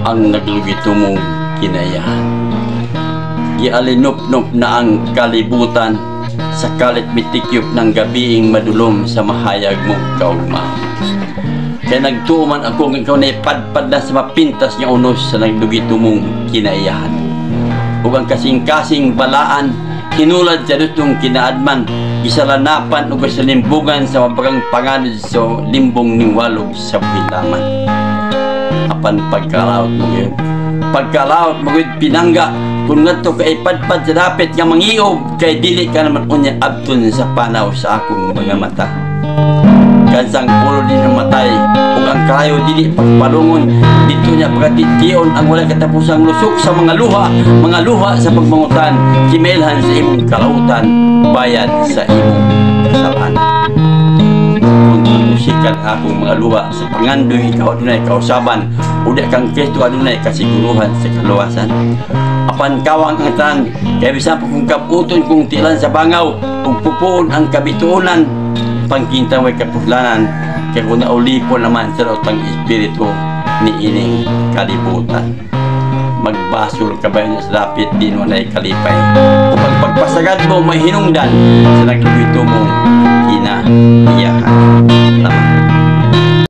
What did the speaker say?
ang naglugito mong kinayahan. Gialinop-nop na ang kalibutan sa kalit mitikyop ng gabiing madulom sa mahayag mong kaugmahan. Kaya nagtuuman ako ng ikaw na ipadpad na sa mapintas niya unos sa naglugito mong kinayahan. Ug ang kasing-kasing balaan hinulad sa dutong kinaadman, isalanapan ug salimbugan sa mabagang panganod sa limbong ning walog sa bilaman. Apan pagkalaot mo yun, pagkalaot mo yun pinangga, kung ngadto ka ipadpad sa dapit nga mangiob, kay dili ka naman unya abton sa panaw sa akong mga mata. Kansang pulo din ang matay, ug ang kayo dili pagpalungon, dito niya pagkatitiyon ang wala katapusang lusok sa mga luha sa pagmangutan, kimelhan sa imong kalautan, bayad sa imong kasalanan. Sikat akong mga luha sa pangandoy, ikaw adunay kausaban, uda kang Kristo adunay kasiguruhan sa kaluwasan. Apan kawang ang tanan, kaya bisan pa kung kaputon kung tilan sa bangaw, ug pupuon ang kabituonan, pangkintang way kapuslanan, kaya kung naulipon naman sa utang espiritu ni ining kalibutan. Magbasol ka ba yun sa dapit, di mo na ikalipay. Upang pagpasagad mo, may hinungdan sa naglugito mong kinayahan. Salamat.